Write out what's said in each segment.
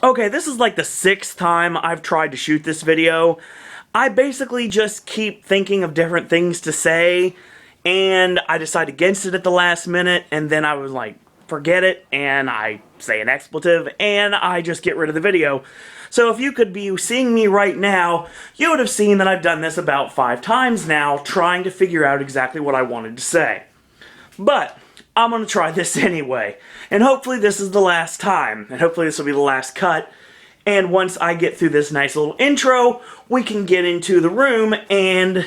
Okay, this is like the 6th time I've tried to shoot this video. I basically just keep thinking of different things to say, and I decide against it at the last minute, and then I was like, forget it, and I say an expletive, and I just get rid of the video. So if you could be seeing me right now, you would have seen that I've done this about 5 times now, trying to figure out exactly what I wanted to say. But I'm going to try this anyway, and hopefully this is the last time, and hopefully this will be the last cut, and once I get through this nice little intro, we can get into the room, and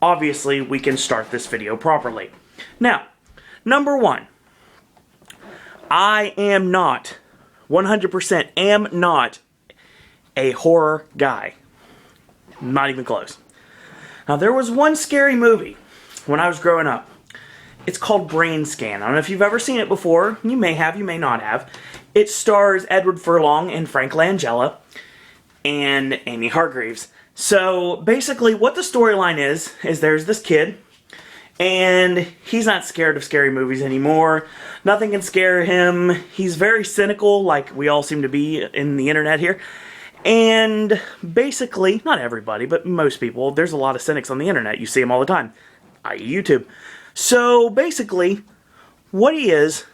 obviously we can start this video properly. Now, number 1, I am not, 100% am not, a horror guy. Not even close. Now, there was one scary movie when I was growing up. It's called Brain Scan. I don't know if you've ever seen it before. You may have, you may not have. It stars Edward Furlong and Frank Langella and Amy Hargreaves. So basically what the storyline is there's this kid and he's not scared of scary movies anymore. Nothing can scare him. He's very cynical, like we all seem to be in the internet here. And basically, not everybody, but most people, there's a lot of cynics on the internet. You see them all the time, i.e. YouTube. So basically, what he is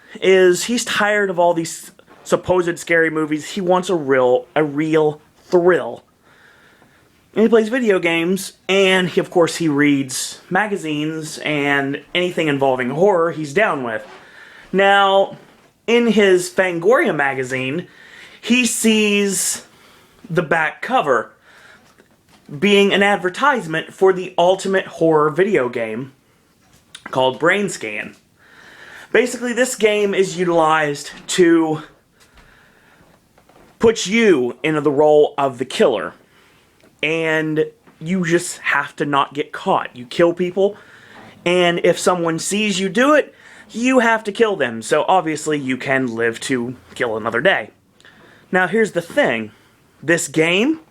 he's tired of all these supposed scary movies. He wants a real thrill. And he plays video games, and of course he reads magazines, and anything involving horror he's down with. Now, in his Fangoria magazine, he sees the back cover being an advertisement for the ultimate horror video game called Brain Scan. Basically, this game is utilized to put you into the role of the killer. And you just have to not get caught. You kill people, and if someone sees you do it, you have to kill them. So obviously you can live to kill another day. Now here's the thing. This game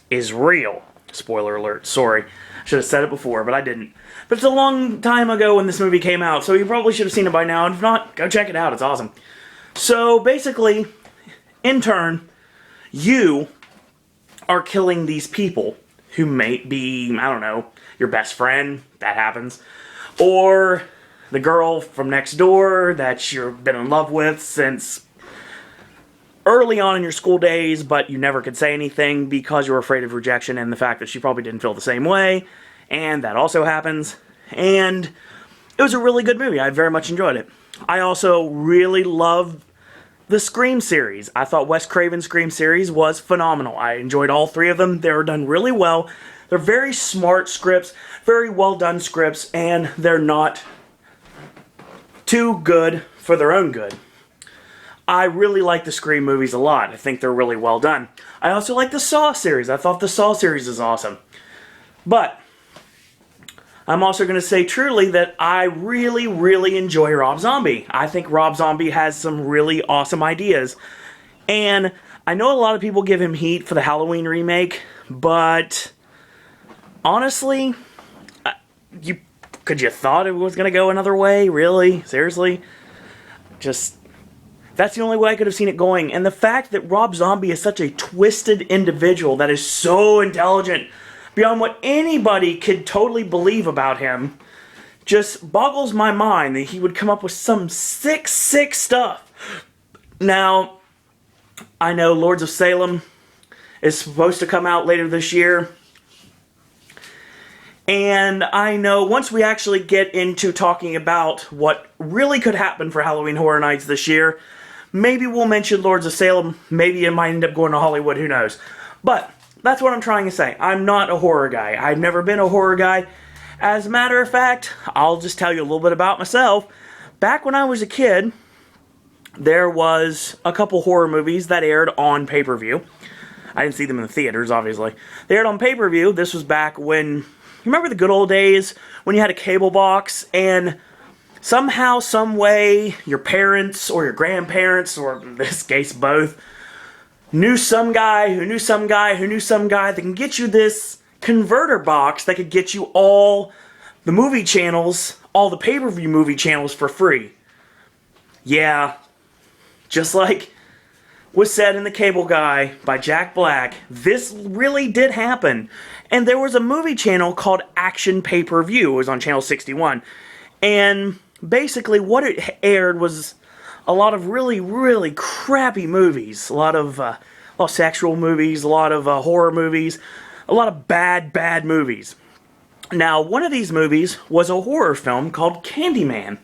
is real. Spoiler alert, sorry. I should have said it before, but I didn't. But it's a long time ago when this movie came out, so you probably should have seen it by now. And if not, go check it out, it's awesome. So basically, in turn, you are killing these people who may be, I don't know, your best friend, that happens, or the girl from next door that you've been in love with since early on in your school days, but you never could say anything because you were afraid of rejection and the fact that she probably didn't feel the same way, and that also happens. And it was a really good movie. I very much enjoyed it. I also really love the Scream series. I thought Wes Craven's Scream series was phenomenal. I enjoyed all 3 of them. They were done really well. They're very smart scripts, very well done scripts, and they're not too good for their own good. I really like the Scream movies a lot. I think they're really well done. I also like the Saw series. I thought the Saw series is awesome. But I'm also going to say truly that I really, really enjoy Rob Zombie. I think Rob Zombie has some really awesome ideas. And I know a lot of people give him heat for the Halloween remake, but honestly, could you thought it was going to go another way? Really? Seriously? That's the only way I could have seen it going. And the fact that Rob Zombie is such a twisted individual that is so intelligent beyond what anybody could totally believe about him just boggles my mind that he would come up with some sick stuff. Now, I know Lords of Salem is supposed to come out later this year. And I know once we actually get into talking about what really could happen for Halloween Horror Nights this year, maybe we'll mention Lords of Salem. Maybe it might end up going to Hollywood, who knows. But that's what I'm trying to say. I'm not a horror guy. I've never been a horror guy. As a matter of fact, I'll just tell you a little bit about myself. Back when I was a kid, there was a couple horror movies that aired on pay-per-view. I didn't see them in the theaters, obviously. They aired on pay-per-view. This was back when, you remember the good old days when you had a cable box and somehow, some way, your parents or your grandparents, or in this case both, knew some guy who knew some guy who knew some guy that can get you this converter box that could get you all the movie channels, all the pay-per-view movie channels for free. Yeah, just like was said in The Cable Guy by Jack Black. This really did happen. And there was a movie channel called Action Pay-Per-View. It was on Channel 61. And basically what it aired was a lot of really, really crappy movies. A lot of sexual movies, a lot of horror movies, a lot of bad movies. Now, one of these movies was a horror film called Candyman.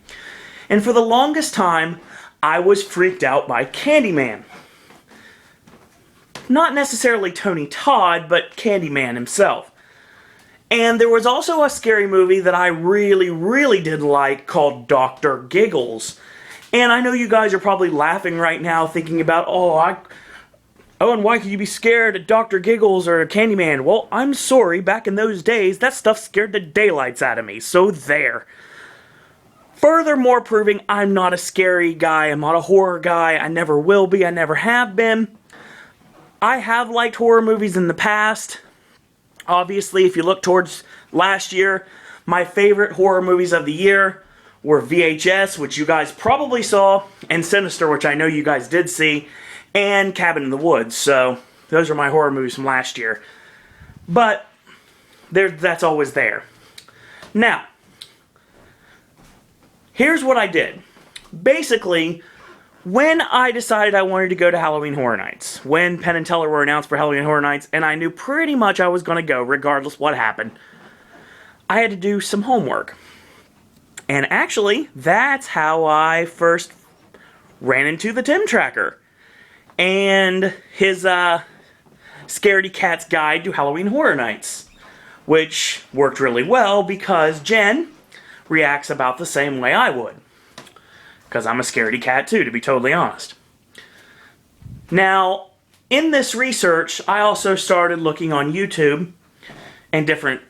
And for the longest time, I was freaked out by Candyman. Not necessarily Tony Todd, but Candyman himself. And there was also a scary movie that I really, really didn't like called Dr. Giggles. And I know you guys are probably laughing right now thinking about, and why could you be scared at Dr. Giggles or Candyman? Well, I'm sorry, back in those days, that stuff scared the daylights out of me, so there. Furthermore, proving I'm not a scary guy, I'm not a horror guy, I never will be, I never have been. I have liked horror movies in the past. Obviously, if you look towards last year, my favorite horror movies of the year were VHS, which you guys probably saw, and Sinister, which I know you guys did see, and Cabin in the Woods. So, those are my horror movies from last year. But, that's always there. Now, here's what I did. Basically, when I decided I wanted to go to Halloween Horror Nights, when Penn and Teller were announced for Halloween Horror Nights, and I knew pretty much I was going to go regardless what happened, I had to do some homework. And actually, that's how I first ran into the Tim Tracker and his Scaredy Cat's Guide to Halloween Horror Nights, which worked really well because Jen reacts about the same way I would. Because I'm a scaredy cat too, to be totally honest. Now, in this research, I also started looking on YouTube and different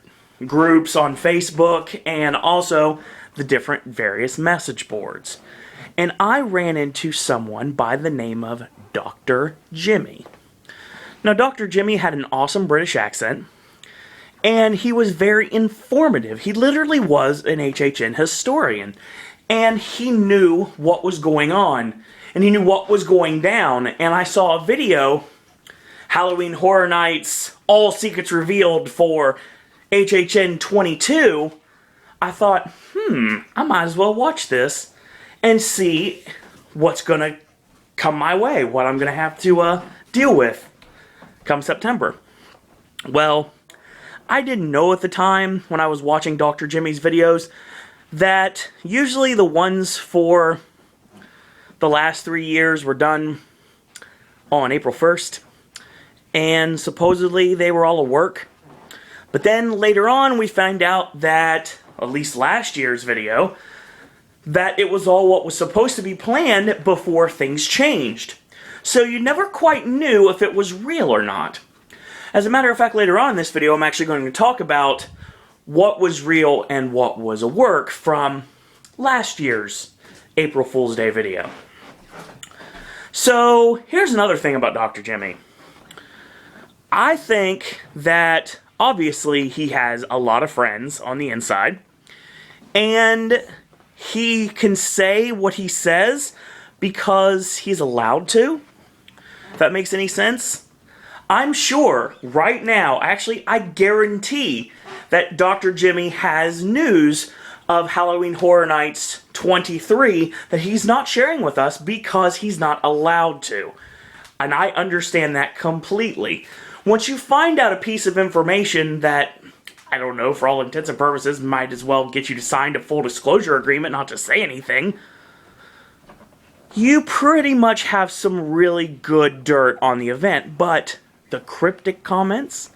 groups on Facebook and also the different various message boards. And I ran into someone by the name of Dr. Jimmy. Now, Dr. Jimmy had an awesome British accent, and he was very informative. He literally was an HHN historian. And he knew what was going on, and he knew what was going down. And I saw a video, Halloween Horror Nights, All Secrets Revealed for HHN 22. I thought, I might as well watch this and see what's going to come my way, what I'm going to have to deal with come September. Well, I didn't know at the time when I was watching Dr. Jimmy's videos that usually the ones for the last 3 years were done on April 1st, and supposedly they were all a work. But then later on we found out that, at least last year's video, that it was all what was supposed to be planned before things changed. So you never quite knew if it was real or not. As a matter of fact, later on in this video I'm actually going to talk about what was real and what was a work from last year's April Fool's Day video. So, here's another thing about Dr. Jimmy. I think that, obviously, he has a lot of friends on the inside, and he can say what he says because he's allowed to, if that makes any sense. I'm sure, right now, actually, I guarantee that Dr. Jimmy has news of Halloween Horror Nights 23 that he's not sharing with us because he's not allowed to. And I understand that completely. Once you find out a piece of information that, I don't know, for all intents and purposes, might as well get you to sign a full disclosure agreement not to say anything, you pretty much have some really good dirt on the event. But the cryptic comments,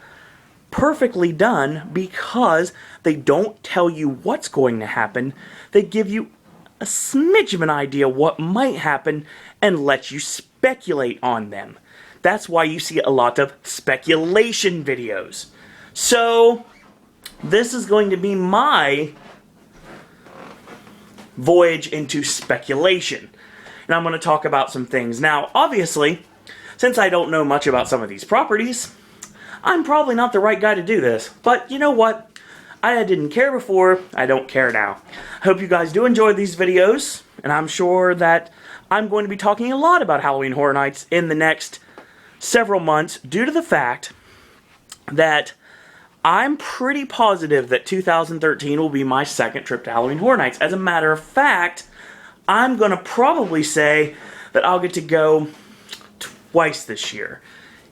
perfectly done because they don't tell you what's going to happen. They give you a smidge of an idea what might happen and let you speculate on them. That's why you see a lot of speculation videos. So, this is going to be my voyage into speculation. And I'm going to talk about some things. Now, obviously, since I don't know much about some of these properties, I'm probably not the right guy to do this. But you know what? I didn't care before, I don't care now. I hope you guys do enjoy these videos, and I'm sure that I'm going to be talking a lot about Halloween Horror Nights in the next several months due to the fact that I'm pretty positive that 2013 will be my second trip to Halloween Horror Nights. As a matter of fact, I'm going to probably say that I'll get to go twice this year.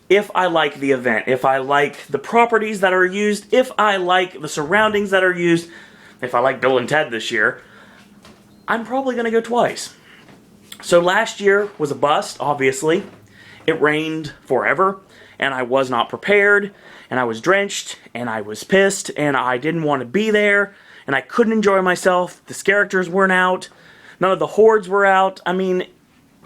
If I like the event, if I like the properties that are used, if I like the surroundings that are used, if I like Bill and Ted this year, I'm probably going to go twice. So last year was a bust, obviously. It rained forever, and I was not prepared, and I was drenched, and I was pissed, and I didn't want to be there, and I couldn't enjoy myself. The characters weren't out. None of the hordes were out. I mean,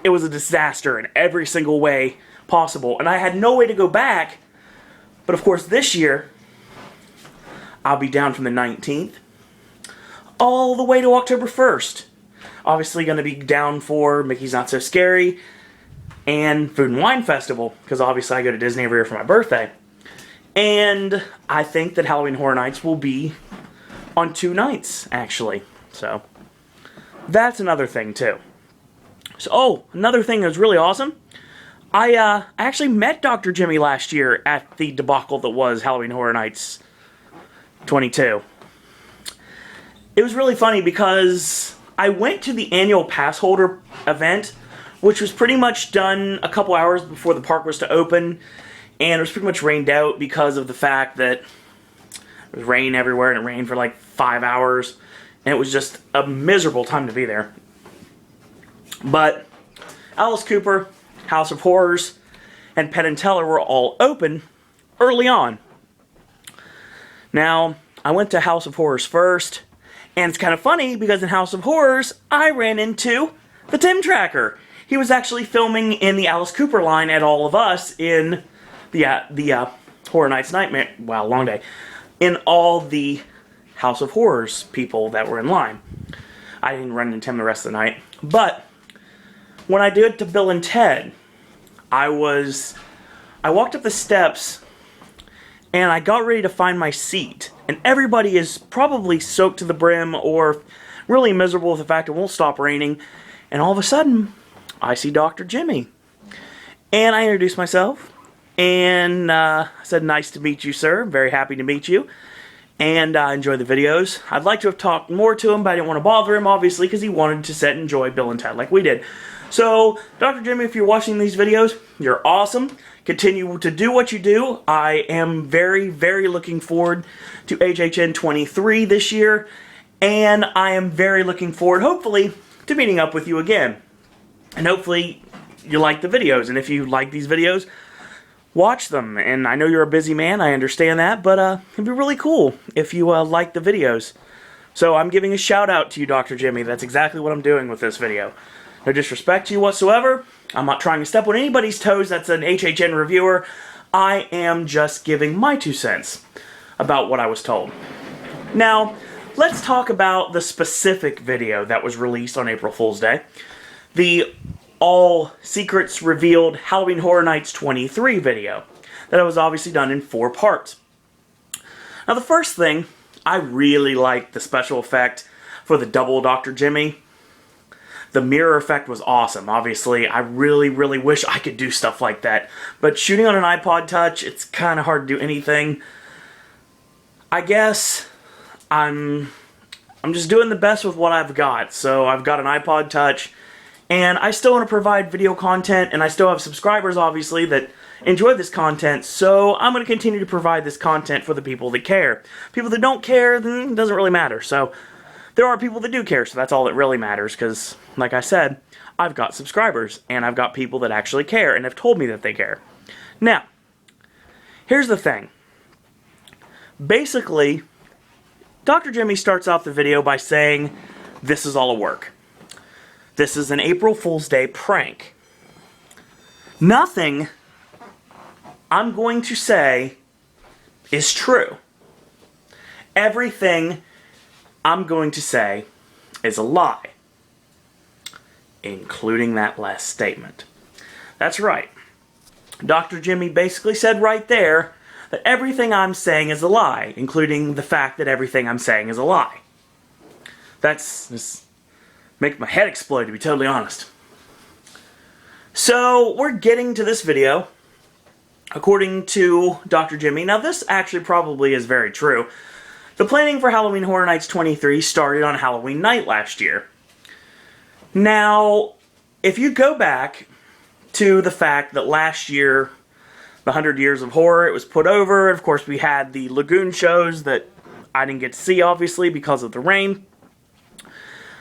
it was a disaster in every single way possible, and I had no way to go back. But of course, this year, I'll be down from the 19th all the way to October 1st. Obviously going to be down for Mickey's Not So Scary and Food and Wine Festival, because obviously I go to Disney every year for my birthday. And I think that Halloween Horror Nights will be on 2 nights, actually. So, that's another thing, too. So, another thing that was really awesome. I actually met Dr. Jimmy last year at the debacle that was Halloween Horror Nights 22. It was really funny because I went to the annual pass holder event, which was pretty much done a couple hours before the park was to open, and it was pretty much rained out because of the fact that it was rain everywhere, and it rained for like 5 hours, and it was just a miserable time to be there. But Alice Cooper, House of Horrors, and Penn and Teller were all open early on. Now, I went to House of Horrors first, and it's kind of funny because in House of Horrors, I ran into the Tim Tracker. He was actually filming in the Alice Cooper line at All of Us in the Horror Nights Nightmare, wow, long day, in all the House of Horrors people that were in line. I didn't run into him the rest of the night, but when I did to Bill and Ted, I walked up the steps and I got ready to find my seat. And everybody is probably soaked to the brim or really miserable with the fact it won't stop raining. And all of a sudden, I see Dr. Jimmy. And I introduced myself. And I said, "Nice to meet you, sir. Very happy to meet you. And enjoy the videos." I'd like to have talked more to him, but I didn't want to bother him, obviously, because he wanted to sit and enjoy Bill and Ted like we did. So, Dr. Jimmy, if you're watching these videos, you're awesome. Continue to do what you do. I am very, very looking forward to HHN 23 this year. And I am very looking forward, hopefully, to meeting up with you again. And hopefully, you like the videos. And if you like these videos, watch them. And I know you're a busy man, I understand that. But it'd be really cool if you like the videos. So I'm giving a shout out to you, Dr. Jimmy. That's exactly what I'm doing with this video. No disrespect to you whatsoever. I'm not trying to step on anybody's toes that's an HHN reviewer. I am just giving my 2 cents about what I was told. Now, let's talk about the specific video that was released on April Fool's Day. The All Secrets Revealed Halloween Horror Nights 23 video. That was obviously done in 4 parts. Now, the first thing, I really liked the special effect for the double Dr. Jimmy. The mirror effect was awesome. Obviously, I really, really wish I could do stuff like that. But shooting on an iPod Touch, it's kind of hard to do anything. I guess I'm just doing the best with what I've got. So I've got an iPod Touch, and I still want to provide video content, and I still have subscribers, obviously, that enjoy this content. So I'm going to continue to provide this content for the people that care. People that don't care, then it doesn't really matter. So there are people that do care, so that's all that really matters, because, like I said, I've got subscribers, and I've got people that actually care, and have told me that they care. Now, here's the thing. Basically, Dr. Jimmy starts off the video by saying, "This is all a work. This is an April Fool's Day prank." Nothing I'm going to say is true. Everything I'm going to say is a lie, including that last statement. That's right. Dr. Jimmy basically said right there that everything I'm saying is a lie, including the fact that everything I'm saying is a lie. That's just make my head explode, to be totally honest. So, we're getting to this video, according to Dr. Jimmy. Now, this actually probably is very true. The planning for Halloween Horror Nights 23 started on Halloween night last year. Now, if you go back to the fact that last year, the 100 Years of Horror, it was put over. Of course, we had the Lagoon shows that I didn't get to see, obviously, because of the rain.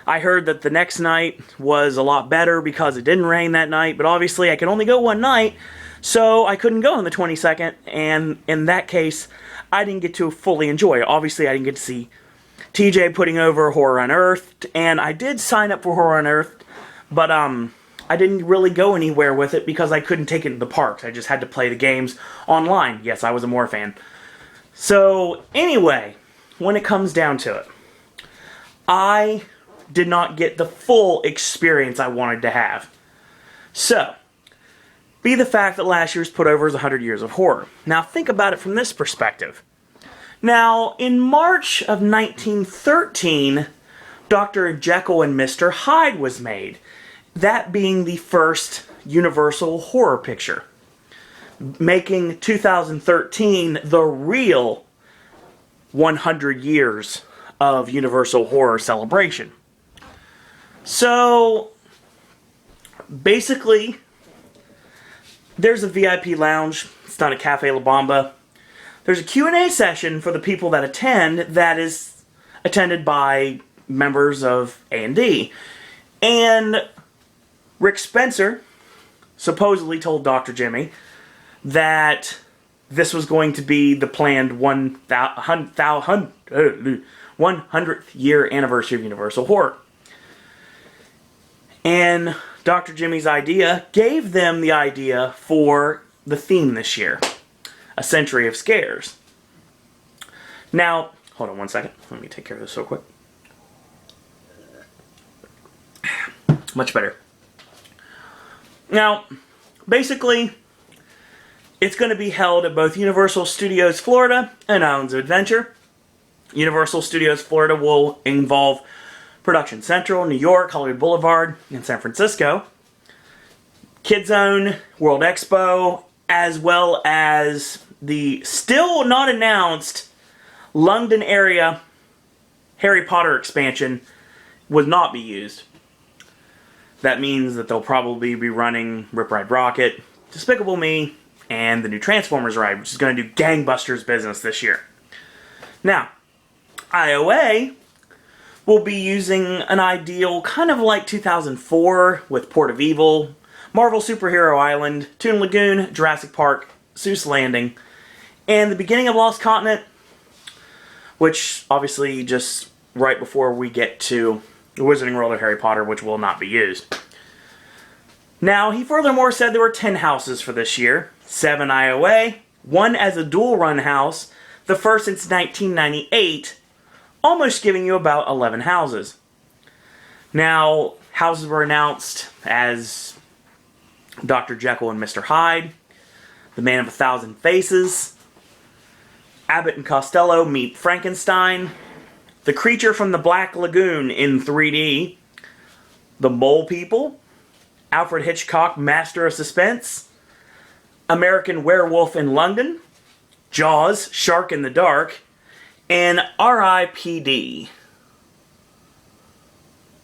I heard that the next night was a lot better because it didn't rain that night, but obviously I could only go one night, so I couldn't go on the 22nd, and in that case, I didn't get to fully enjoy it. Obviously, I didn't get to see TJ putting over Horror Unearthed, and I did sign up for Horror Unearthed, but I didn't really go anywhere with it because I couldn't take it to the parks. I just had to play the games online. Yes, I was a Moore fan. So, anyway, when it comes down to it, I did not get the full experience I wanted to have. So, be the fact that last year's put over as 100 Years of Horror. Now, think about it from this perspective. Now, in March of 1913, Dr. Jekyll and Mr. Hyde was made. That being the first Universal horror picture. Making 2013 the real 100 years of Universal Horror celebration. So, basically, there's a VIP lounge. It's not a Cafe La Bamba. There's a Q&A session for the people that attend that is attended by members of A&D. And Rick Spencer supposedly told Dr. Jimmy that this was going to be the planned 100th year anniversary of Universal Horror. And Dr. Jimmy's idea gave them the idea for the theme this year. A Century of Scares. Now, hold on one second. Let me take care of this so quick. Much better. Now, basically, it's going to be held at both Universal Studios Florida and Islands of Adventure. Universal Studios Florida will involve Production Central, New York, Hollywood Boulevard, and San Francisco. Kid Zone, World Expo, as well as the still not announced London area Harry Potter expansion would not be used. That means that they'll probably be running Rip Ride Rocket, Despicable Me, and the new Transformers ride, which is going to do gangbusters business this year. Now, IOA will be using an ideal kind of like 2004 with Port of Evil, Marvel Superhero Island, Toon Lagoon, Jurassic Park, Seuss Landing, and the beginning of Lost Continent, which obviously just right before we get to the Wizarding World of Harry Potter, which will not be used. Now, he furthermore said there were 10 houses for this year, 7 IOA, 1 as a dual-run house, the first since 1998, almost giving you about 11 houses. Now, houses were announced as Dr. Jekyll and Mr. Hyde, The Man of 1,000 Faces, Abbott and Costello Meet Frankenstein, The Creature from the Black Lagoon in 3D, The Mole People, Alfred Hitchcock Master of Suspense, American Werewolf in London, Jaws Shark in the Dark, and R.I.P.D.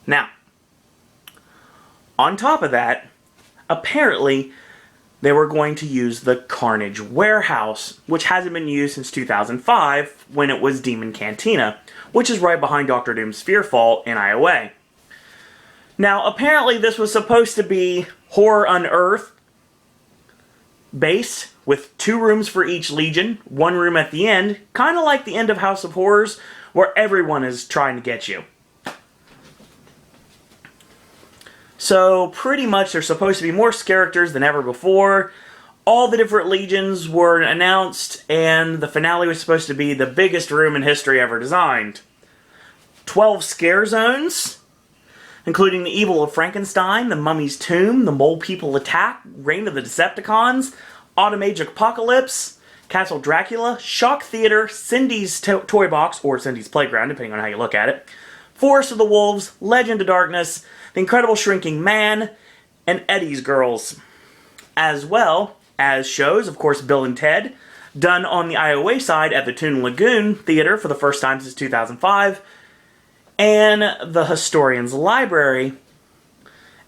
Now, on top of that, apparently they were going to use the Carnage Warehouse, which hasn't been used since 2005 when it was Demon Cantina, which is right behind Doctor Doom's Fearfall in IOA. Now, apparently this was supposed to be Horror Unearthed based, with 2 rooms for each Legion, 1 room at the end, kind of like the end of House of Horrors, where everyone is trying to get you. So, pretty much there's supposed to be more characters than ever before. All the different Legions were announced, and the finale was supposed to be the biggest room in history ever designed. 12 scare zones, including the Evil of Frankenstein, the Mummy's Tomb, the Mole People Attack, Reign of the Decepticons, Autumn Age Apocalypse, Castle Dracula, Shock Theater, Cindy's Toy Box, or Cindy's Playground, depending on how you look at it, Forest of the Wolves, Legend of Darkness, The Incredible Shrinking Man, and Eddie's Girls, as well as shows, of course, Bill and Ted, done on the Iowa side at the Toon Lagoon Theater for the first time since 2005, and the Historian's Library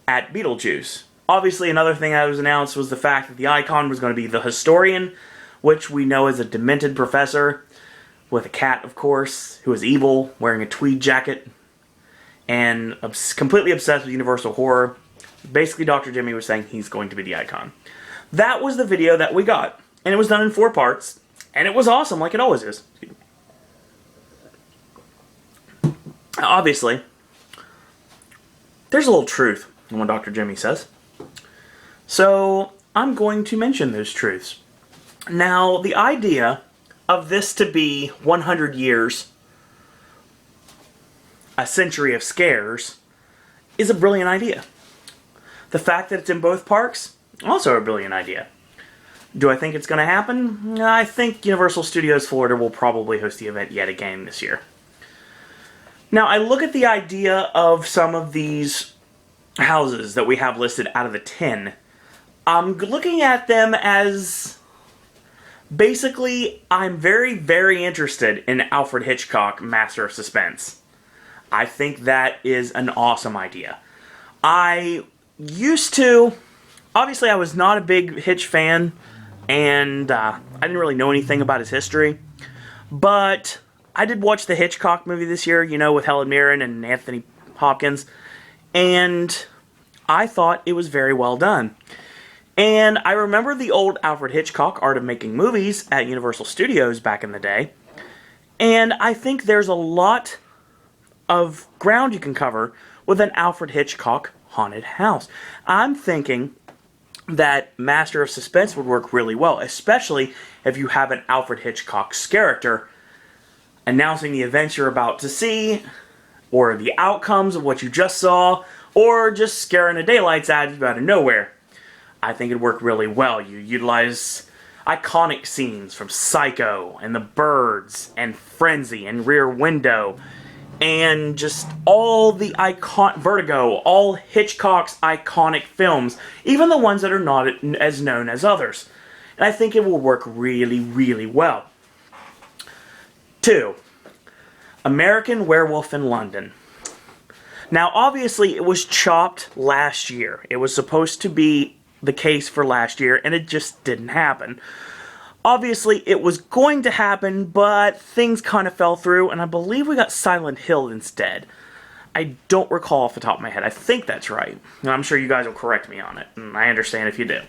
at Beetlejuice. Obviously, another thing that was announced was the fact that the icon was going to be the Historian, which we know is a demented professor with a cat, of course, who is evil, wearing a tweed jacket, and completely obsessed with Universal Horror. Basically, Dr. Jimmy was saying he's going to be the icon. That was the video that we got, and it was done in 4 parts, and it was awesome, like it always is. Obviously, there's a little truth in what Dr. Jimmy says. So, I'm going to mention those truths. Now, the idea of this to be 100 years, a century of scares, is a brilliant idea. The fact that it's in both parks, also a brilliant idea. Do I think it's going to happen? I think Universal Studios Florida will probably host the event yet again this year. Now, I look at the idea of some of these houses that we have listed out of the 10. I'm looking at them as... basically, I'm very, very interested in Alfred Hitchcock, Master of Suspense. I think that is an awesome idea. I used to... obviously, I was not a big Hitch fan, and I didn't really know anything about his history. But I did watch the Hitchcock movie this year, you know, with Helen Mirren and Anthony Hopkins, and I thought it was very well done. And I remember the old Alfred Hitchcock Art of Making Movies at Universal Studios back in the day, and I think there's a lot of ground you can cover with an Alfred Hitchcock haunted house. I'm thinking that Master of Suspense would work really well, especially if you have an Alfred Hitchcock's character announcing the events you're about to see, or the outcomes of what you just saw, or just scaring the daylights out of you out of nowhere. I think it'd work really well. You utilize iconic scenes from Psycho, and The Birds, and Frenzy, and Rear Window, and just all the Vertigo, all Hitchcock's iconic films, even the ones that are not as known as others. And I think it will work really, really well. 2. American Werewolf in London. Now, obviously, it was chopped last year. It was supposed to be the case for last year, and it just didn't happen. Obviously, it was going to happen, but things kind of fell through, and I believe we got Silent Hill instead. I don't recall off the top of my head. I think that's right. And I'm sure you guys will correct me on it, and I understand if you do.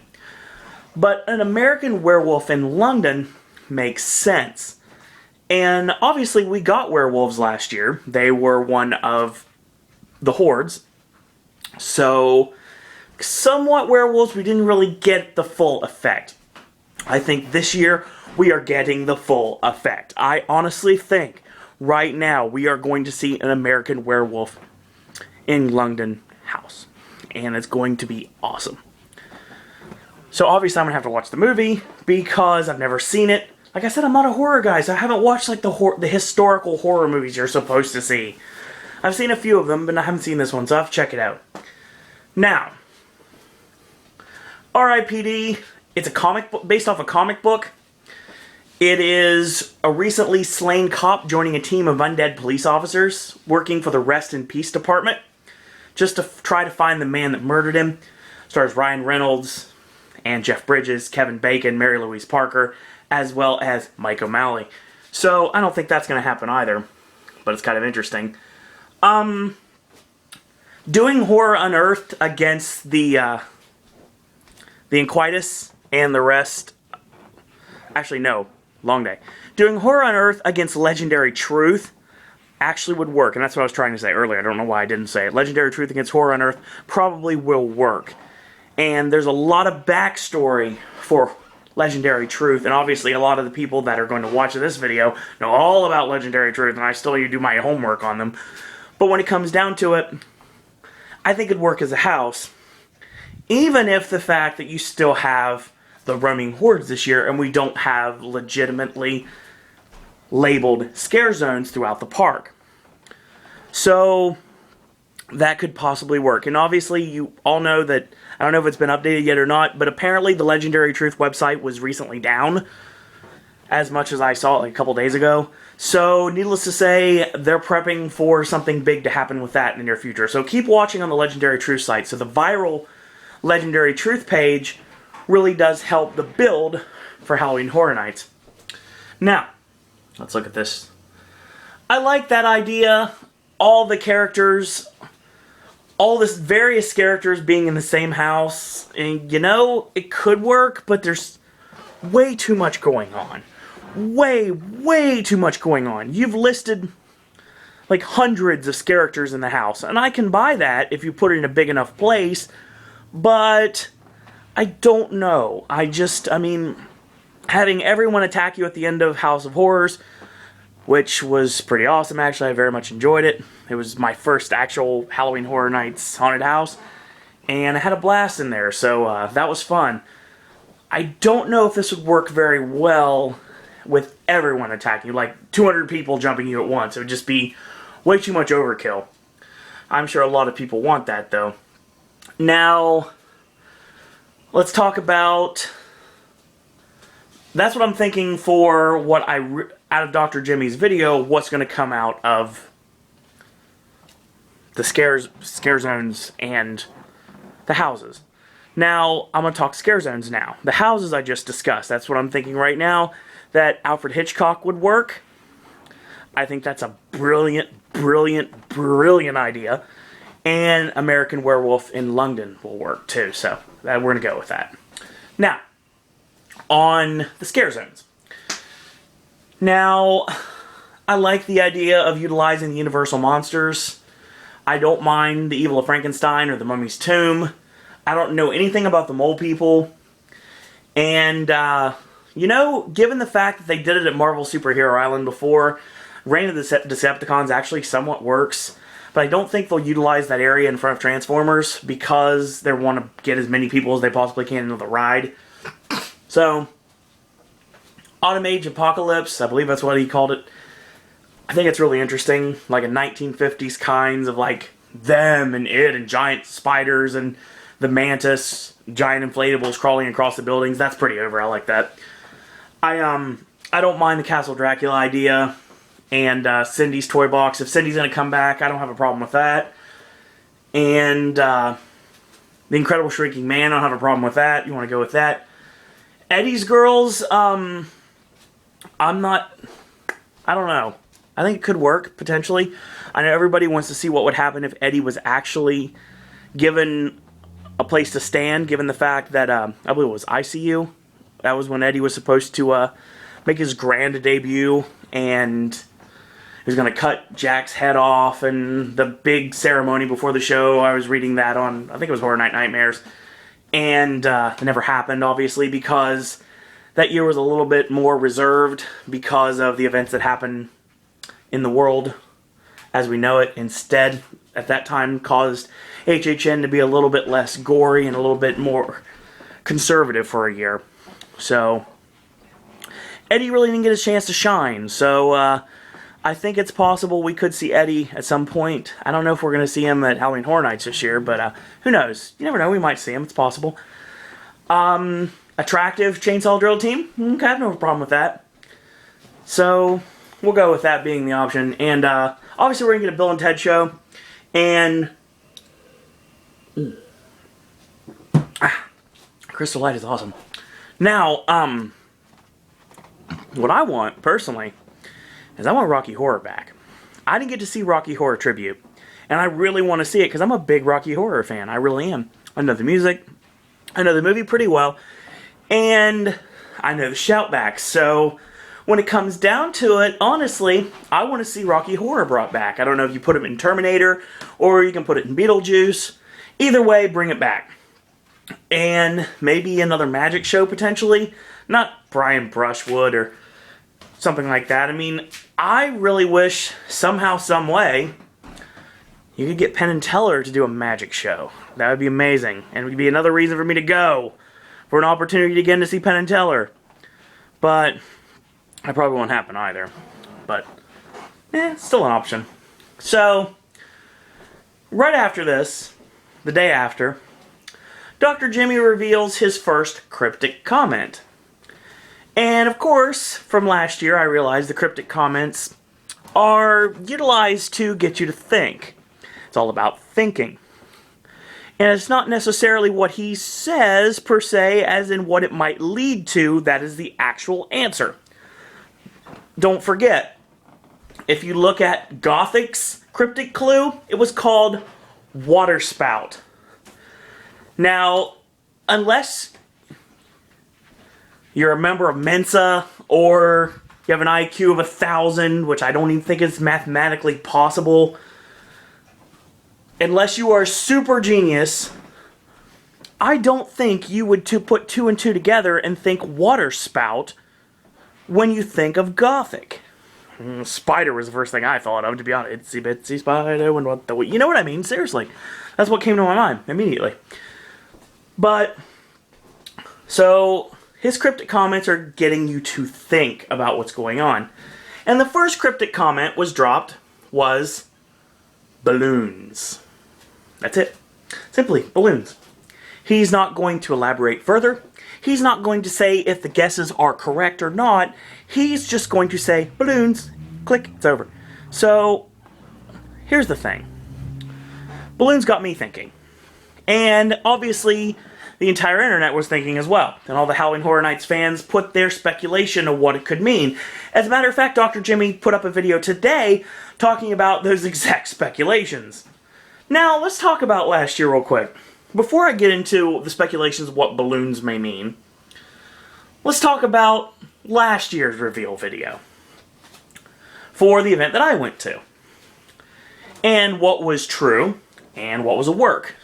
But an American Werewolf in London makes sense. And obviously, we got werewolves last year. They were one of the hordes. So, somewhat werewolves, we didn't really get the full effect. I think this year, we are getting the full effect. I honestly think, right now, we are going to see an American Werewolf in London house. And it's going to be awesome. So obviously, I'm going to have to watch the movie, because I've never seen it. Like I said, I'm not a horror guy, so I haven't watched like the historical horror movies you're supposed to see. I've seen a few of them, but I haven't seen this one, so I'll have to check it out. Now, R.I.P.D., it's a comic book based off a comic book. It is a recently slain cop joining a team of undead police officers working for the Rest in Peace Department just to try to find the man that murdered him. Stars Ryan Reynolds and Jeff Bridges, Kevin Bacon, Mary Louise Parker, as well as Mike O'Malley. So I don't think that's going to happen either, but it's kind of interesting. Doing Horror Unearthed against the Inquitus and the rest... Actually, no. Long day. Doing Horror Unearthed against Legendary Truth actually would work, and that's what I was trying to say earlier. I don't know why I didn't say it. Legendary Truth against Horror Unearthed probably will work. And there's a lot of backstory for Legendary Truth, and obviously a lot of the people that are going to watch this video know all about Legendary Truth, and I still need to do my homework on them. But when it comes down to it, I think it'd work as a house, even if the fact that you still have the roaming hordes this year, and we don't have legitimately labeled scare zones throughout the park. So, that could possibly work. And obviously, you all know that, I don't know if it's been updated yet or not, but apparently the Legendary Truth website was recently down, as much as I saw it like a couple days ago. So, needless to say, they're prepping for something big to happen with that in the near future. So keep watching on the Legendary Truth site. So the viral Legendary Truth page really does help the build for Halloween Horror Nights. Now, let's look at this. I like that idea. All the characters, all this various characters being in the same house. And, you know, it could work, but there's way too much going on. Way too much going on. You've listed like hundreds of characters in the house, and I can buy that if you put it in a big enough place, but I don't know. I mean, having everyone attack you at the end of House of Horrors, which was pretty awesome, actually. I very much enjoyed it. It was my first actual Halloween Horror Nights haunted house, and I had a blast in there, so that was fun. I don't know if this would work very well with everyone attacking you, like 200 people jumping you at once. It would just be way too much overkill. I'm sure a lot of people want that, though. Now, let's talk about... That's what I'm thinking for what out of Dr. Jimmy's video, what's going to come out of the scare zones and the houses. Now, I'm going to talk scare zones now. The houses I just discussed, that's what I'm thinking right now, that Alfred Hitchcock would work. I think that's a brilliant idea. And American Werewolf in London will work too, so we're going to go with that. Now, on the scare zones. Now, I like the idea of utilizing the Universal monsters. I don't mind the Evil of Frankenstein or the Mummy's Tomb. I don't know anything about the Mole People. And, you know, given the fact that they did it at Marvel Superhero Island before, Reign of the Decepticons actually somewhat works. But I don't think they'll utilize that area in front of Transformers because they want to get as many people as they possibly can into the ride. So, Autumn Age Apocalypse, I believe that's what he called it. I think it's really interesting, like a 1950s kinds of like them and it and giant spiders and the mantis, giant inflatables crawling across the buildings. That's pretty over. I like that. I don't mind the Castle Dracula idea and Cindy's toy box. If Cindy's going to come back, I don't have a problem with that. And the Incredible Shrinking Man, I don't have a problem with that. You want to go with that. Eddie's Girls, I don't know. I think it could work, potentially. I know everybody wants to see what would happen if Eddie was actually given a place to stand, given the fact that, I believe it was ICU. That was when Eddie was supposed to make his grand debut, and he was going to cut Jack's head off, and the big ceremony before the show, I was reading that on, I think it was Horror Night Nightmares. And it never happened, obviously, because that year was a little bit more reserved because of the events that happened in the world as we know it. Instead, at that time, caused HHN to be a little bit less gory and a little bit more conservative for a year. So, Eddie really didn't get his chance to shine. So, I think it's possible we could see Eddie at some point. I don't know if we're going to see him at Halloween Horror Nights this year, but who knows? You never know, we might see him. It's possible. Attractive Chainsaw Drill Team? Okay, I have no problem with that. So, we'll go with that being the option. And obviously we're going to get a Bill and Ted show. And Crystal Light is awesome. Now, what I want, personally, is I want Rocky Horror back. I didn't get to see Rocky Horror Tribute, and I really want to see it because I'm a big Rocky Horror fan. I really am. I know the music, I know the movie pretty well, and I know the shoutbacks. So when it comes down to it, honestly, I want to see Rocky Horror brought back. I don't know if you put him in Terminator or you can put it in Beetlejuice. Either way, bring it back. And maybe another magic show potentially. Not Brian Brushwood or something like that. I mean, I really wish somehow, some way, you could get Penn and Teller to do a magic show. That would be amazing. And it would be another reason for me to go. For an opportunity again to see Penn and Teller. But that probably won't happen either. But, it's still an option. So, Right after this, the day after, Dr. Jimmy reveals his first cryptic comment. And of course, from last year, I realized the cryptic comments are utilized to get you to think. It's all about thinking. And it's not necessarily what he says, per se, as in what it might lead to. That is the actual answer. Don't forget, if you look at Gothic's cryptic clue, it was called waterspout. Now, unless you're a member of Mensa, or you have an IQ of 1,000, which I don't even think is mathematically possible, unless you are super genius, I don't think you would put two and two together and think waterspout when you think of Gothic. Spider was the first thing I thought of, to be honest. Itsy bitsy spider, you know what I mean? Seriously. That's what came to my mind immediately. But, so, his cryptic comments are getting you to think about what's going on. And the first cryptic comment was balloons. That's it. Simply, balloons. He's not going to elaborate further. He's not going to say if the guesses are correct or not. He's just going to say, balloons. Click, it's over. So, here's the thing. Balloons got me thinking. And, obviously, the entire internet was thinking as well. And all the Halloween Horror Nights fans put their speculation of what it could mean. As a matter of fact, Dr. Jimmy put up a video today talking about those exact speculations. Now, let's talk about last year real quick. Before I get into the speculations of what balloons may mean, let's talk about last year's reveal video for the event that I went to. And what was true, and what was a work.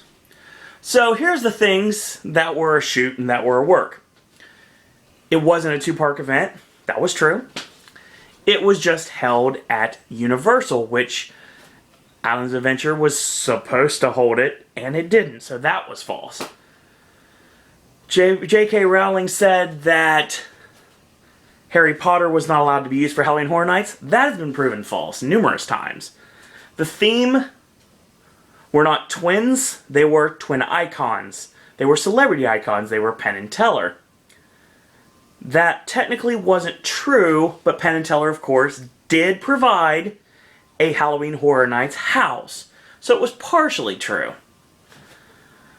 So here's the things that were a shoot and that were a work. It wasn't a two-park event. That was true. It was just held at Universal, which Islands of Adventure was supposed to hold it, and it didn't, so that was false. J.K. Rowling said that Harry Potter was not allowed to be used for Halloween Horror Nights. That has been proven false numerous times. The theme were not twins, they were twin icons. They were celebrity icons, they were Penn and Teller. That technically wasn't true, but Penn and Teller, of course, did provide a Halloween Horror Nights house. So it was partially true.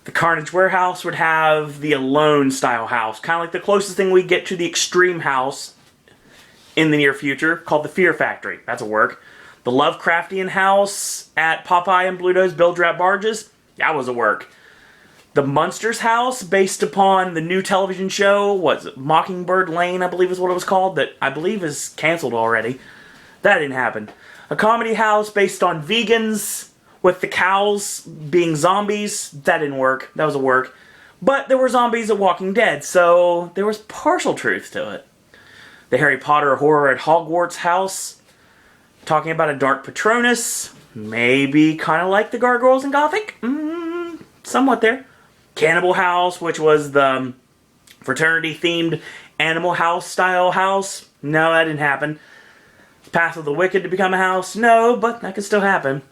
The Carnage Warehouse would have the Alone style house, kind of like the closest thing we get to the Extreme house in the near future, called the Fear Factory. That's a work. The Lovecraftian house at Popeye and Bluto's Build Rat Barges, that was a work. The Munsters house, based upon the new television show, Mockingbird Lane, I believe is what it was called, that I believe is canceled already. That didn't happen. A comedy house based on vegans with the cows being zombies, that didn't work. That was a work. But there were zombies at Walking Dead, so there was partial truth to it. The Harry Potter Horror at Hogwarts house, talking about a Dark Patronus, maybe kind of like the Gargoyles in Gothic. Somewhat there. Cannibal House, which was the fraternity-themed Animal House style house. No, that didn't happen. Path of the Wicked to become a house. No, but that could still happen.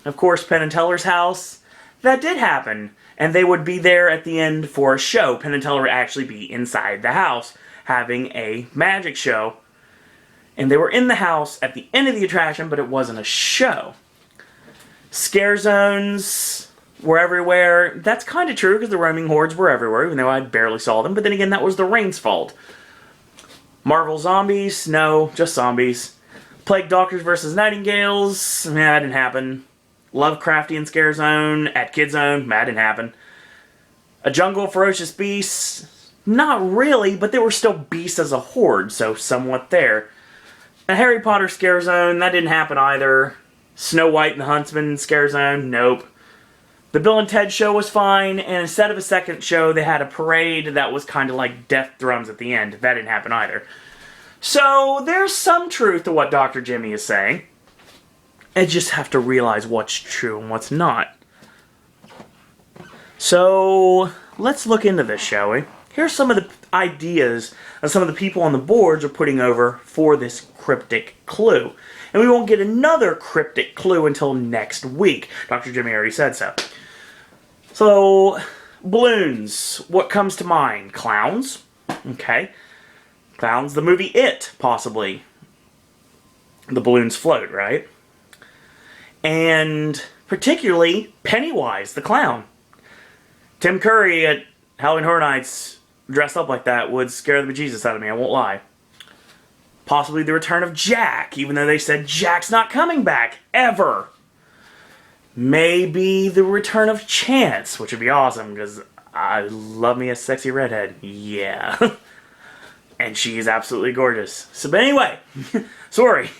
Of course, Penn and Teller's house. That did happen. And they would be there at the end for a show. Penn and Teller would actually be inside the house having a magic show. And they were in the house at the end of the attraction, but it wasn't a show. Scare zones were everywhere. That's kind of true because the roaming hordes were everywhere, even though I barely saw them. But then again, that was the rain's fault. Marvel zombies? No, just zombies. Plague Doctors versus Nightingales? Nah, that didn't happen. Lovecraftian Scare Zone at Kid Zone? That didn't happen. A Jungle of Ferocious Beasts? Not really, but there were still beasts as a horde, so somewhat there. A Harry Potter Scare Zone? That didn't happen either. Snow White and the Huntsman Scare Zone? Nope. The Bill and Ted show was fine, and instead of a second show, they had a parade that was kind of like death drums at the end. That didn't happen either. So, there's some truth to what Dr. Jimmy is saying. I just have to realize what's true and what's not. So, let's look into this, shall we? here's some of the ideas that some of the people on the boards are putting over for this cryptic clue. And we won't get another cryptic clue until next week. Dr. Jimmy already said so. So, balloons. What comes to mind? Clowns. Okay. Clowns. The movie It, possibly. The balloons float, right? And particularly Pennywise, the clown. Tim Curry at Halloween Horror Nights dressed up like that would scare the bejesus out of me, I won't lie. Possibly the return of Jack, even though they said Jack's not coming back, ever. Maybe the return of Chance, which would be awesome, because I love me a sexy redhead. Yeah. And she is absolutely gorgeous. So, but anyway, sorry.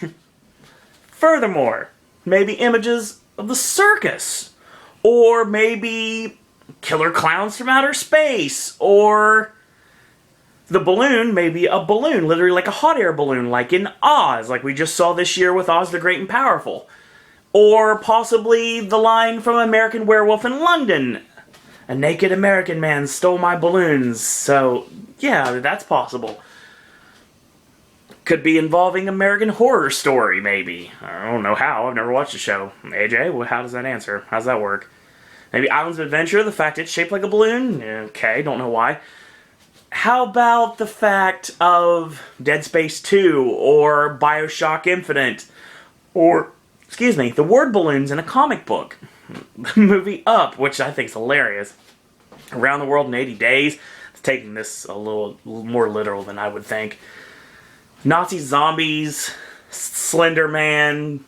Furthermore, maybe images of the circus. Or maybe killer clowns from outer space. Or the balloon, maybe a balloon, literally like a hot air balloon, like in Oz, like we just saw this year with Oz the Great and Powerful. Or possibly the line from American Werewolf in London. A naked American man stole my balloons. So, yeah, that's possible. Could be involving American Horror Story, maybe. I don't know how. I've never watched the show. AJ, how does that answer? How does that work? Maybe Islands of Adventure, the fact it's shaped like a balloon? Okay, don't know why. How about the fact of Dead Space 2 or Bioshock Infinite? Or, excuse me, the word balloons in a comic book. The movie Up, which I think is hilarious. Around the World in 80 Days. It's taking this a little more literal than I would think. Nazi zombies, Slender Man,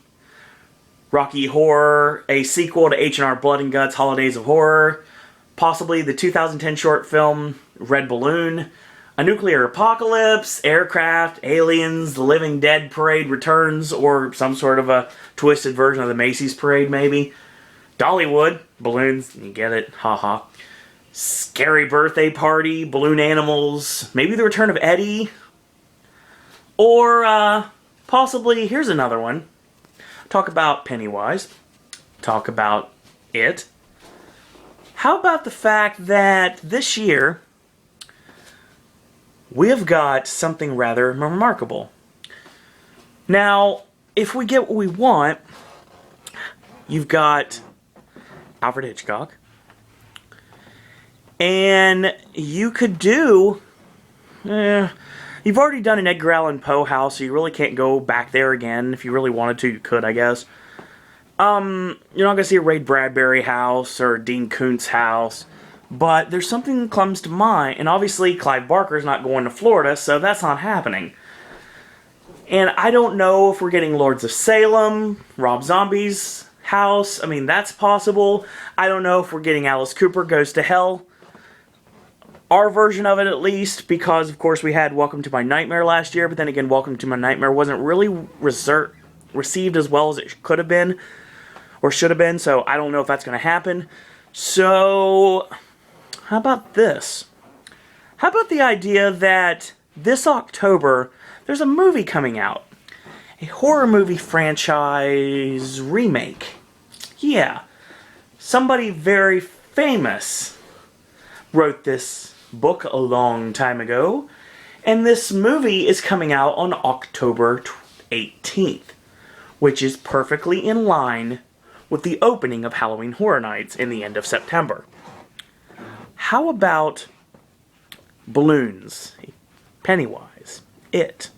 Rocky Horror, a sequel to H&R Blood and Guts, Holidays of Horror, possibly the 2010 short film Red Balloon, a nuclear apocalypse, aircraft, aliens, the Living Dead parade returns, or some sort of a twisted version of the Macy's parade maybe. Dollywood, balloons, you get it, haha. Scary birthday party, balloon animals, maybe the return of Eddie. Or, possibly, here's another one. Talk about Pennywise. Talk about It. How about the fact that this year, we have got something rather remarkable. Now, if we get what we want, you've got Alfred Hitchcock. And you could do... You've already done an Edgar Allan Poe house, so you really can't go back there again. If you really wanted to, you could, I guess. You're not going to see a Ray Bradbury house or a Dean Koontz house. But there's something that comes to mind. And obviously, Clive Barker's not going to Florida, so that's not happening. And I don't know if we're getting Lords of Salem, Rob Zombie's house. I mean, that's possible. I don't know if we're getting Alice Cooper Goes to Hell. Our version of it, at least, because, of course, we had Welcome to My Nightmare last year, but then again, Welcome to My Nightmare wasn't really received as well as it could have been, or should have been, so I don't know if that's going to happen. So, how about this? How about the idea that this October, there's a movie coming out? A horror movie franchise remake. Yeah. Somebody very famous wrote this book a long time ago, and this movie is coming out on October 18th, which is perfectly in line with the opening of Halloween Horror Nights in the end of September. How about balloons? Pennywise. It.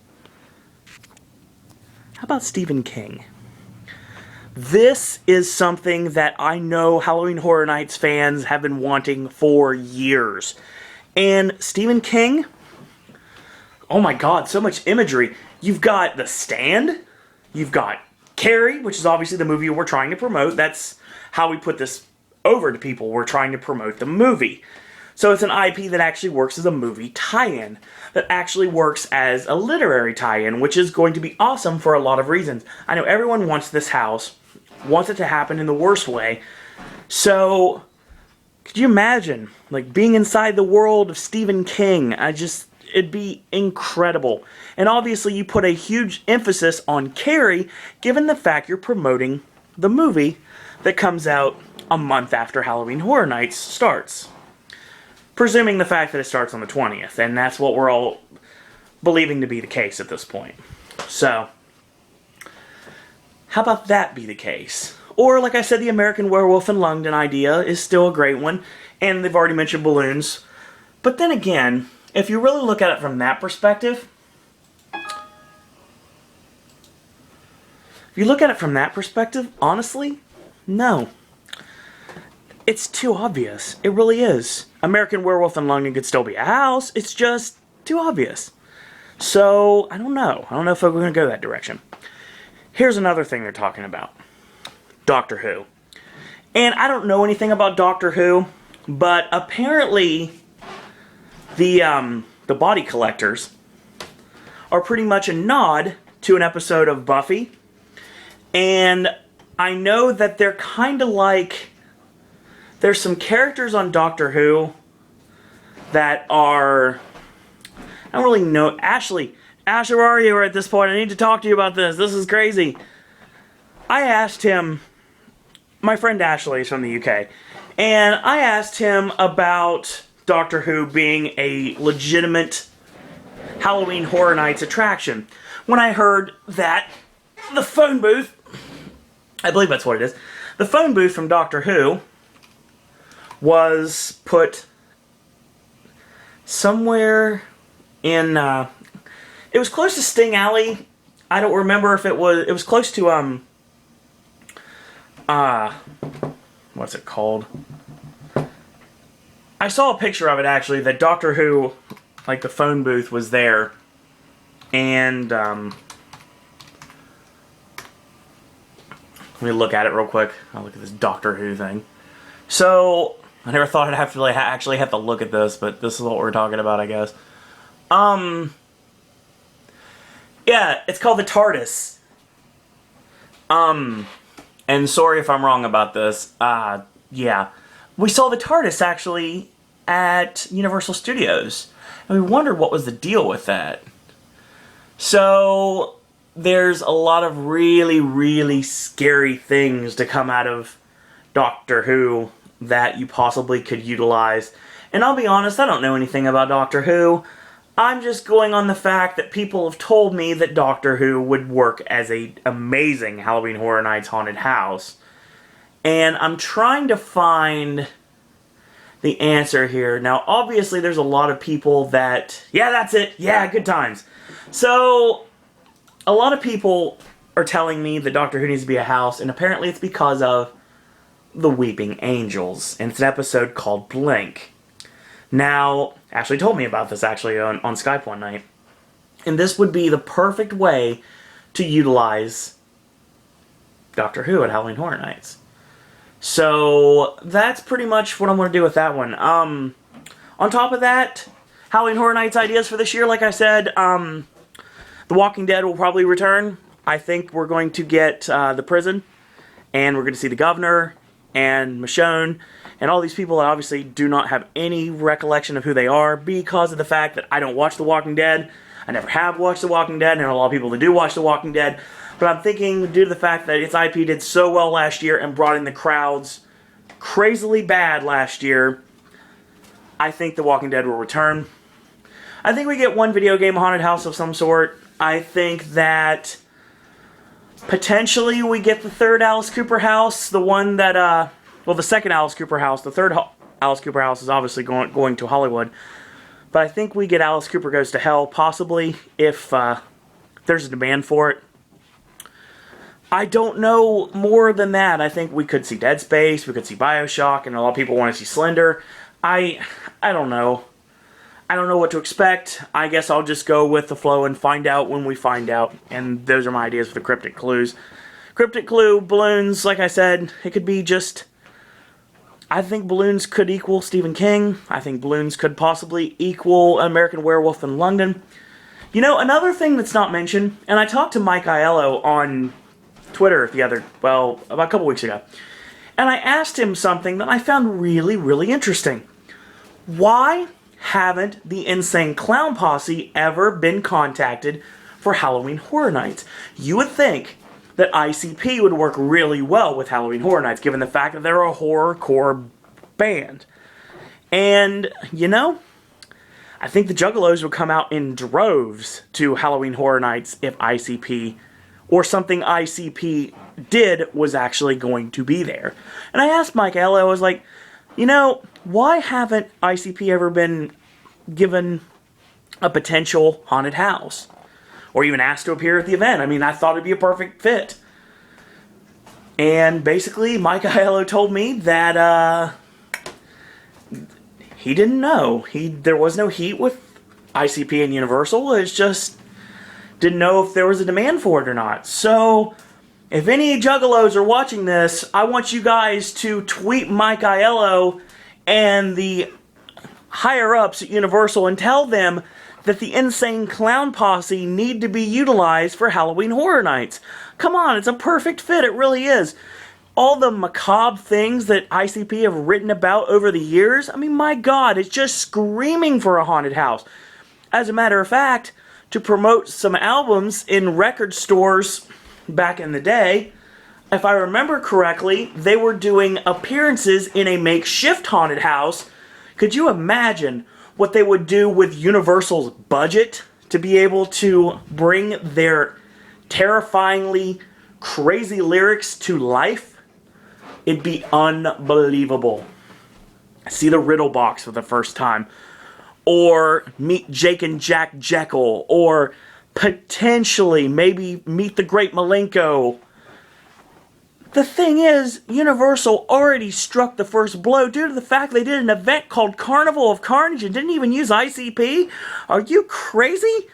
How about Stephen King? This is something that I know Halloween Horror Nights fans have been wanting for years. And Stephen King, oh my god, so much imagery. You've got The Stand, you've got Carrie, which is obviously the movie we're trying to promote. That's how we put this over to people. We're trying to promote the movie. So it's an IP that actually works as a movie tie-in, that actually works as a literary tie-in, which is going to be awesome for a lot of reasons. I know everyone wants this house, wants it to happen in the worst way. So, could you imagine, like, being inside the world of Stephen King? It'd be incredible. And obviously you put a huge emphasis on Carrie, given the fact you're promoting the movie that comes out a month after Halloween Horror Nights starts. presuming the fact that it starts on the 20th, and that's what we're all believing to be the case at this point. So, how about that be the case? Or, like I said, the American Werewolf in London idea is still a great one, and they've already mentioned balloons. But then again, if you really look at it from that perspective, honestly, no. It's too obvious. It really is. American Werewolf in London could still be a house. It's just too obvious. So, I don't know. I don't know if we're going to go that direction. Here's another thing they're talking about. Doctor Who. And I don't know anything about Doctor Who, but apparently the body collectors are pretty much a nod to an episode of Buffy. And I know that they're kind of like... There's some characters on Doctor Who that are... I don't really know. Ashley, where are you at this point? I need to talk to you about this. This is crazy. I asked him... My friend Ashley is from the UK. And I asked him about Doctor Who being a legitimate Halloween Horror Nights attraction. When I heard that the phone booth... I believe that's what it is. The phone booth from Doctor Who was put somewhere in, it was close to Sting Alley. I don't remember if it was close to, what's it called? I saw a picture of it, actually, that Doctor Who, like, the phone booth was there, and, let me look at it real quick. I'll look at this Doctor Who thing. So, I never thought I'd have to actually have to look at this, but this is what we're talking about, I guess. Yeah, it's called the TARDIS. And sorry if I'm wrong about this. Yeah. We saw the TARDIS, actually, at Universal Studios. And we wondered what was the deal with that. So, there's a lot of really, really scary things to come out of Doctor Who that you possibly could utilize. And I'll be honest, I don't know anything about Doctor Who. I'm just going on the fact that people have told me that Doctor Who would work as an amazing Halloween Horror Nights haunted house. And I'm trying to find the answer here. Now, obviously, there's a lot of people that... Yeah, that's it. Yeah, good times. So, a lot of people are telling me that Doctor Who needs to be a house, and apparently it's because of the Weeping Angels. And it's an episode called Blink. Now, Ashley told me about this, actually, on Skype one night. And this would be the perfect way to utilize Doctor Who at Halloween Horror Nights. So, that's pretty much what I'm going to do with that one. On top of that, Halloween Horror Nights ideas for this year, like I said, The Walking Dead will probably return. I think we're going to get the prison, and we're going to see the governor, and Michonne, and all these people that obviously do not have any recollection of who they are because of the fact that I don't watch The Walking Dead. I never have watched The Walking Dead, and there are a lot of people that do watch The Walking Dead. But I'm thinking, due to the fact that its IP did so well last year and brought in the crowds crazily bad last year, I think The Walking Dead will return. I think we get one video game haunted house of some sort. I think that potentially we get the third Alice Cooper house, the one that, well, the second Alice Cooper house. The third Alice Cooper house is obviously going to Hollywood. But I think we get Alice Cooper Goes to Hell, possibly, if there's a demand for it. I don't know more than that. I think we could see Dead Space, we could see Bioshock, and a lot of people want to see Slender. I don't know. I don't know what to expect. I guess I'll just go with the flow and find out when we find out. And those are my ideas for the cryptic clues. Cryptic clue, balloons, like I said, it could be just... I think balloons could equal Stephen King. I think balloons could possibly equal American Werewolf in London. You know, another thing that's not mentioned, and I talked to Mike Aiello on Twitter about a couple weeks ago. And I asked him something that I found really, really interesting. Why haven't the Insane Clown Posse ever been contacted for Halloween Horror Nights? You would think that ICP would work really well with Halloween Horror Nights, given the fact that they're a horrorcore band. And, you know, I think the Juggalos would come out in droves to Halloween Horror Nights if ICP, or something ICP did, was actually going to be there. And I asked Mike Ello, I was like, you know, why haven't ICP ever been given a potential haunted house? Or even asked to appear at the event? I mean, I thought it'd be a perfect fit. And basically, Mike Aiello told me that he didn't know. There was no heat with ICP and Universal. It's just didn't know if there was a demand for it or not. So, if any Juggalos are watching this, I want you guys to tweet Mike Aiello and the higher-ups at Universal and tell them that the Insane Clown Posse need to be utilized for Halloween Horror Nights. Come on, it's a perfect fit, it really is. All the macabre things that ICP have written about over the years, I mean, my God, it's just screaming for a haunted house. As a matter of fact, to promote some albums in record stores back in the day, if I remember correctly, they were doing appearances in a makeshift haunted house. Could you imagine what they would do with Universal's budget to be able to bring their terrifyingly crazy lyrics to life? It'd be unbelievable. See the Riddle Box for the first time. Or meet Jake and Jack Jekyll. Or potentially maybe meet the Great Malenko. The thing is, Universal already struck the first blow due to the fact they did an event called Carnival of Carnage and didn't even use ICP. Are you crazy?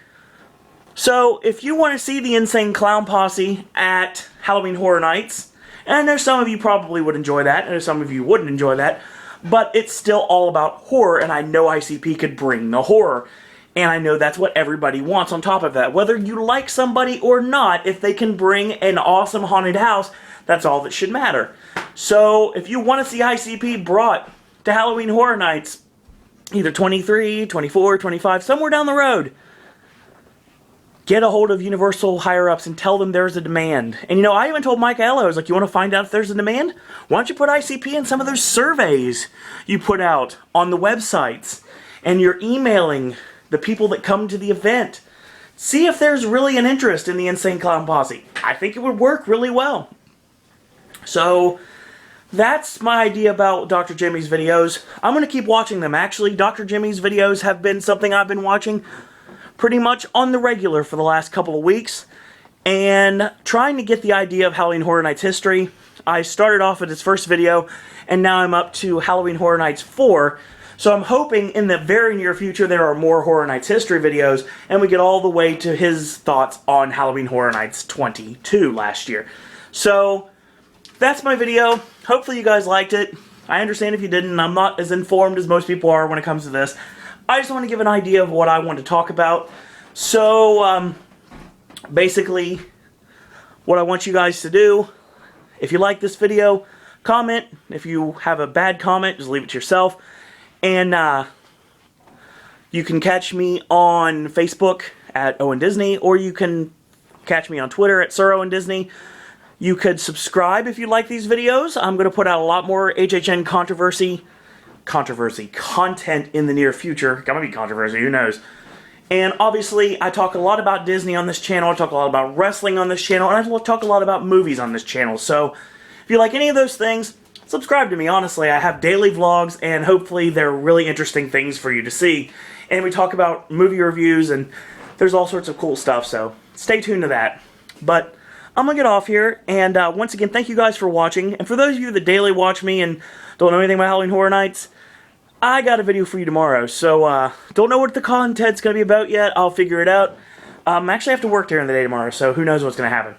So, if you want to see the Insane Clown Posse at Halloween Horror Nights, and I know some of you probably would enjoy that, and I know some of you wouldn't enjoy that, but it's still all about horror, and I know ICP could bring the horror. And I know that's what everybody wants on top of that. Whether you like somebody or not, if they can bring an awesome haunted house, that's all that should matter. So, if you want to see ICP brought to Halloween Horror Nights, either 23, 24, 25, somewhere down the road, get a hold of Universal higher-ups and tell them there's a demand. And you know, I even told Mike Aiello, I was like, you want to find out if there's a demand? Why don't you put ICP in some of those surveys you put out on the websites? And you're emailing the people that come to the event. See if there's really an interest in the Insane Clown Posse. I think it would work really well. So, that's my idea about Dr. Jimmy's videos. I'm going to keep watching them. Actually, Dr. Jimmy's videos have been something I've been watching pretty much on the regular for the last couple of weeks. And trying to get the idea of Halloween Horror Nights history. I started off with his first video, and now I'm up to Halloween Horror Nights 4. So I'm hoping in the very near future there are more Horror Nights history videos, and we get all the way to his thoughts on Halloween Horror Nights 22 last year. So, that's my video. Hopefully you guys liked it. I understand if you didn't. I'm not as informed as most people are when it comes to this. I just want to give an idea of what I want to talk about. So, basically, what I want you guys to do, if you like this video, comment. If you have a bad comment, just leave it to yourself. And you can catch me on Facebook at Owen Disney, or you can catch me on Twitter at Sir Owen Disney. You could subscribe if you like these videos. I'm going to put out a lot more HHN controversy content in the near future. Gonna be controversy, who knows. And obviously, I talk a lot about Disney on this channel, I talk a lot about wrestling on this channel, and I talk a lot about movies on this channel. So, if you like any of those things, subscribe to me. Honestly, I have daily vlogs, and hopefully they're really interesting things for you to see. And we talk about movie reviews, and there's all sorts of cool stuff, so stay tuned to that. But I'm going to get off here, and once again, thank you guys for watching. And for those of you that daily watch me and don't know anything about Halloween Horror Nights, I got a video for you tomorrow. So, don't know what the content's going to be about yet. I'll figure it out. I actually have to work during the day tomorrow, so who knows what's going to happen.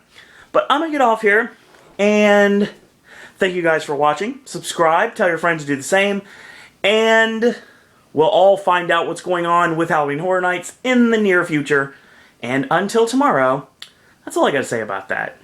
But I'm going to get off here, and thank you guys for watching. Subscribe, tell your friends to do the same, and we'll all find out what's going on with Halloween Horror Nights in the near future. And until tomorrow, that's all I got to say about that.